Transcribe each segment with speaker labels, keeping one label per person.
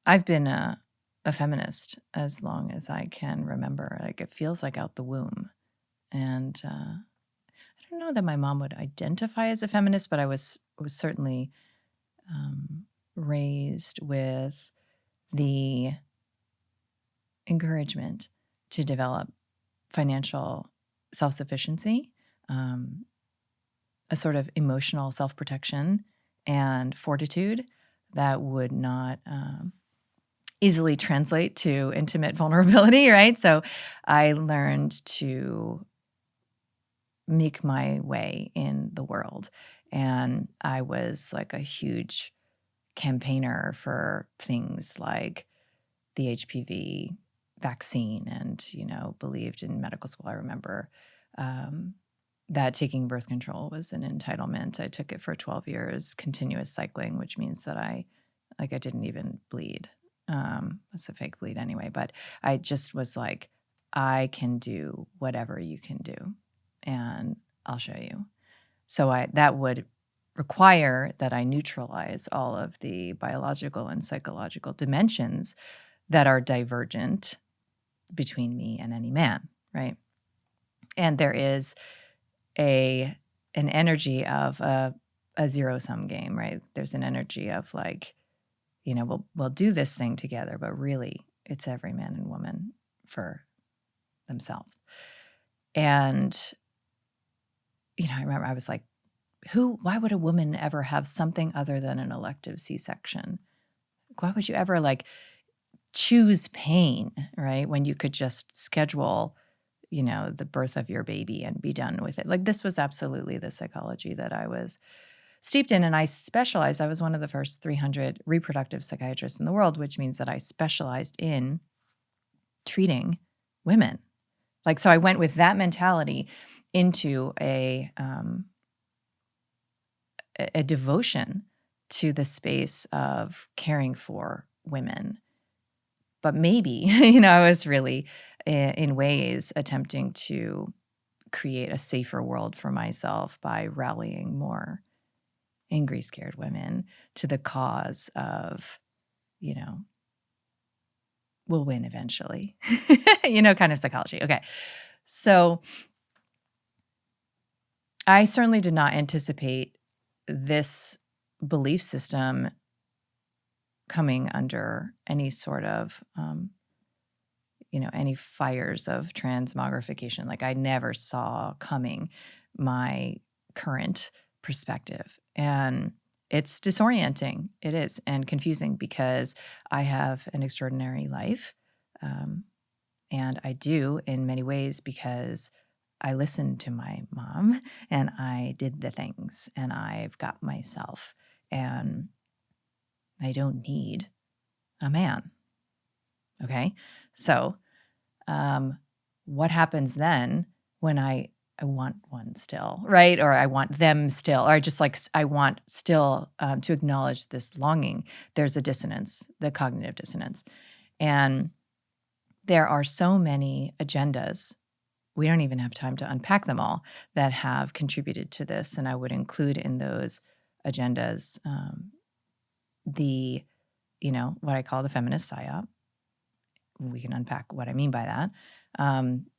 Speaker 1: I've been a feminist as long as I can remember. Like it feels like out the womb. And I don't know that my mom would identify as a feminist, but I was certainly raised with the encouragement to develop financial self-sufficiency, a sort of emotional self-protection and fortitude that would not easily translate to intimate vulnerability, right? So I learned to make my way in the world. And I was like a huge campaigner for things like the HPV vaccine and, believed in medical school. I remember that taking birth control was an entitlement. I took it for 12 years, continuous cycling, which means that I didn't even bleed. That's a fake bleed anyway, but I just was like, I can do whatever you can do, and I'll show you. So that would require that I neutralize all of the biological and psychological dimensions that are divergent between me and any man, right? And there is an energy of a zero-sum game, right? There's an energy of like, we'll do this thing together, but really it's every man and woman for themselves. And, I remember I was like, why would a woman ever have something other than an elective C-section? Why would you ever choose pain, right? When you could just schedule, the birth of your baby and be done with it. This was absolutely the psychology that I was steeped in. And I specialized. I was one of the first 300 reproductive psychiatrists in the world, which means that I specialized in treating women. So I went with that mentality into a devotion to the space of caring for women. But maybe, I was really, in ways, attempting to create a safer world for myself by rallying more angry, scared women to the cause of, we'll win eventually, kind of psychology. Okay. So I certainly did not anticipate this belief system coming under any sort of, any fires of transmogrification. I never saw coming my current perspective. And it's disorienting. It is, and confusing because I have an extraordinary life. And I do in many ways because I listened to my mom and I did the things and I've got myself and I don't need a man. Okay. So, what happens then when I want one still, right? Or I want them still, or I want still to acknowledge this longing. There's a dissonance, the cognitive dissonance. And there are so many agendas. We don't even have time to unpack them all that have contributed to this. And I would include in those agendas what I call the feminist psyop. We can unpack what I mean by that.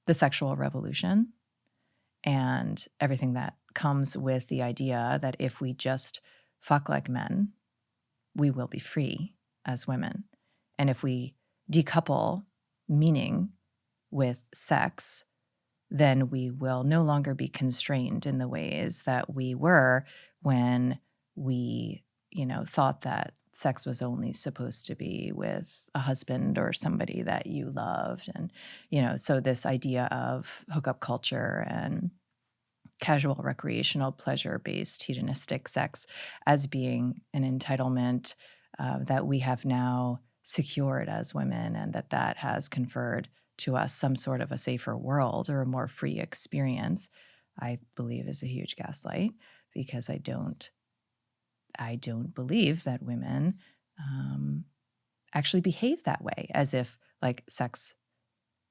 Speaker 1: The sexual revolution and everything that comes with the idea that if we just fuck like men, we will be free as women. And if we decouple meaning with sex, then we will no longer be constrained in the ways that we were when we, thought that sex was only supposed to be with a husband or somebody that you loved. And, so this idea of hookup culture and casual, recreational, pleasure-based, hedonistic sex as being an entitlement that we have now secured as women, and that has conferred to us some sort of a safer world or a more free experience, I believe is a huge gaslight, because I don't believe that women actually behave that way, as if sex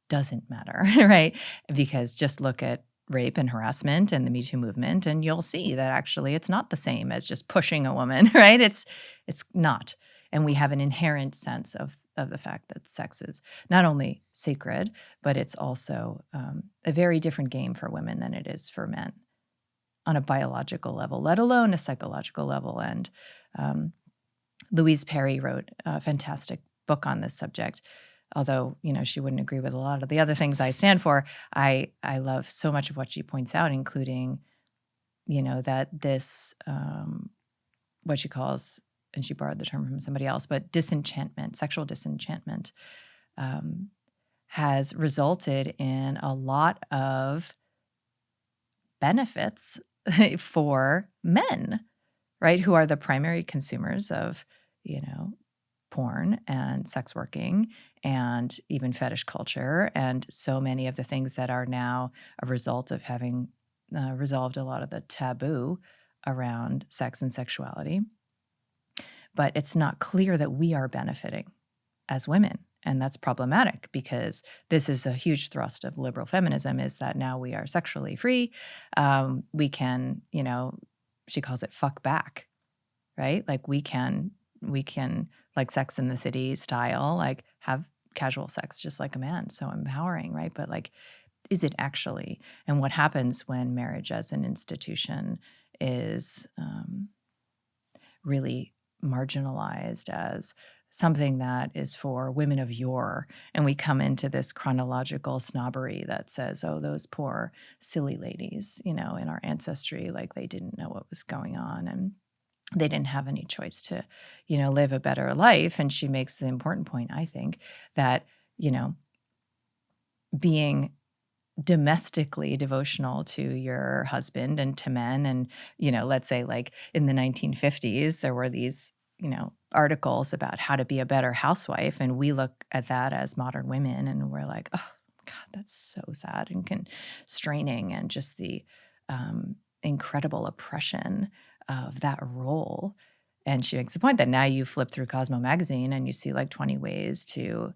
Speaker 1: doesn't matter, right? Because just look at rape and harassment and the Me Too movement, and you'll see that actually it's not the same as just pushing a woman, right? It's not. And we have an inherent sense of the fact that sex is not only sacred, but it's also a very different game for women than it is for men on a biological level, let alone a psychological level. And Louise Perry wrote a fantastic book on this subject. Although, she wouldn't agree with a lot of the other things I stand for, I love so much of what she points out, including, that this, what she calls, and she borrowed the term from somebody else, but disenchantment, sexual disenchantment, has resulted in a lot of benefits for men, right, who are the primary consumers of, porn and sex working and even fetish culture and so many of the things that are now a result of having resolved a lot of the taboo around sex and sexuality. But it's not clear that we are benefiting as women. And that's problematic because this is a huge thrust of liberal feminism, is that now we are sexually free. We can, she calls it fuck back, right? Like we can, like Sex in the City style, like have casual sex just like a man. So empowering, right? But like, is it actually? And what happens when marriage as an institution is really marginalized as something that is for women of yore, and we come into this chronological snobbery that says, oh, those poor silly ladies, in our ancestry, like they didn't know what was going on and they didn't have any choice to, live a better life. And she makes the important point, I think, that, being domestically devotional to your husband and to men. And, let's say like in the 1950s, there were these, articles about how to be a better housewife. And we look at that as modern women and we're like, oh, God, that's so sad and constraining. And just the incredible oppression of that role. And she makes the point that now you flip through Cosmo magazine and you see like 20 ways to,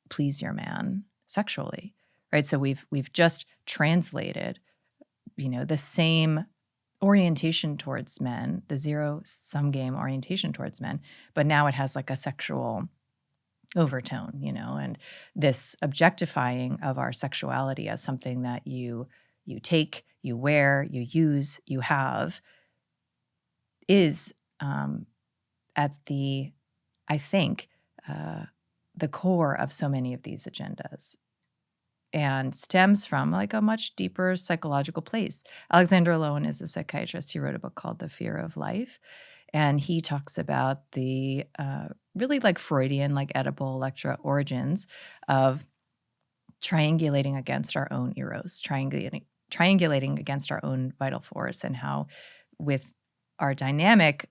Speaker 1: please your man sexually. Right. So we've just translated, the same orientation towards men, the zero-sum game orientation towards men, but now it has like a sexual overtone, and this objectifying of our sexuality as something that you take, you wear, you use, you have, is at the, I think, the core of so many of these agendas, and stems from like a much deeper psychological place. Alexander Lowen is a psychiatrist. He wrote a book called The Fear of Life. And he talks about the really like Freudian, like Oedipal Electra origins of triangulating against our own eros, triangulating against our own vital force, and how with our dynamic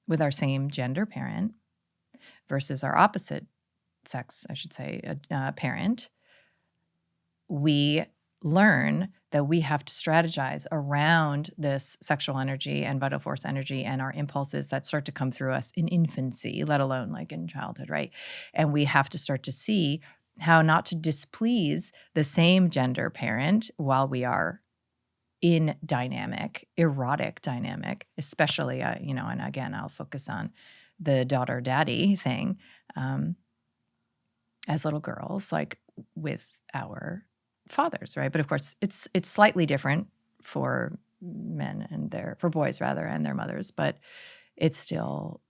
Speaker 1: with our same gender parent versus our opposite sex, I should say, parent, we learn that we have to strategize around this sexual energy and vital force energy and our impulses that start to come through us in infancy, let alone like in childhood, right? And we have to start to see how not to displease the same gender parent while we are in dynamic, erotic dynamic, especially, and again, I'll focus on the daughter-daddy thing as little girls, like with our fathers, right? But of course, it's slightly different for men and for boys rather, and their mothers, but it's still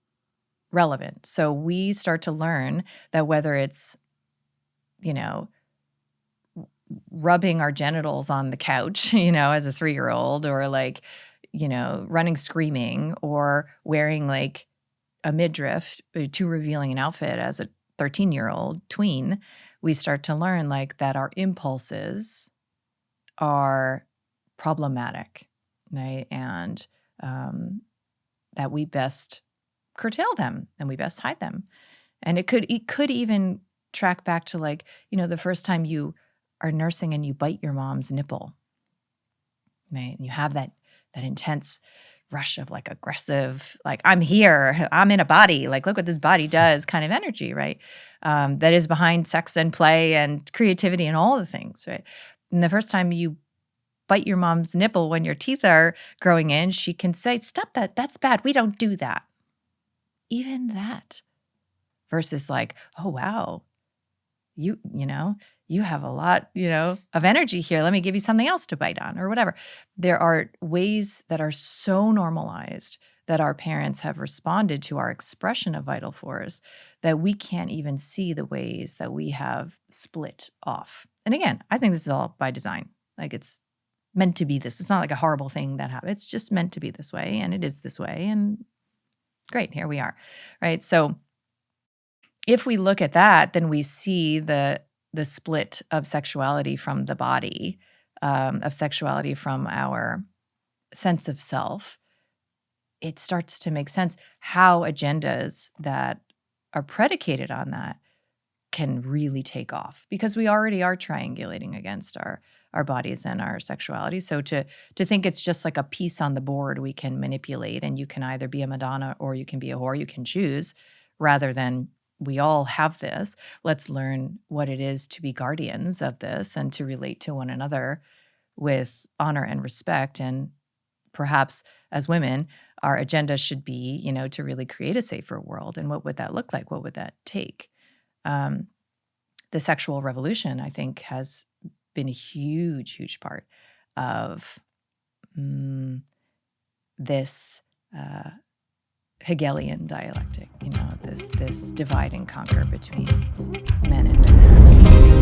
Speaker 1: relevant. So we start to learn that whether it's, rubbing our genitals on the couch, as a 3-year-old, or like, running screaming, or wearing like a midriff, too revealing an outfit as a 13-year-old tween, we start to learn like that our impulses are problematic, right? And that we best curtail them and we best hide them. And it could even track back to like, the first time you are nursing and you bite your mom's nipple, right? And you have that intense rush of like aggressive, like I'm here, I'm in a body, like look what this body does kind of energy, right? That is behind sex and play and creativity and all the things, right? And the first time you bite your mom's nipple when your teeth are growing in, she can say, stop that, that's bad, we don't do that. even that, versus like, oh, wow, you have a lot, of energy here. Let me give you something else to bite on or whatever. There are ways that are so normalized that our parents have responded to our expression of vital force that we can't even see the ways that we have split off. And again, I think this is all by design. Like, it's meant to be this. It's not like a horrible thing that happened. It's just meant to be this way, and it is this way. And great, here we are, right? So if we look at that, then we see the split of sexuality from the body, of sexuality from our sense of self. It starts to make sense how agendas that are predicated on that can really take off, because we already are triangulating against our bodies and our sexuality. So to think it's just like a piece on the board we can manipulate, and you can either be a Madonna or you can be a whore, you can choose, rather than we all have this. Let's learn what it is to be guardians of this and to relate to one another with honor and respect. And perhaps as women, our agenda should be, to really create a safer world. And what would that look like? What would that take? The sexual revolution, I think, has been a huge, huge part of this Hegelian dialectic, this divide and conquer between men and women.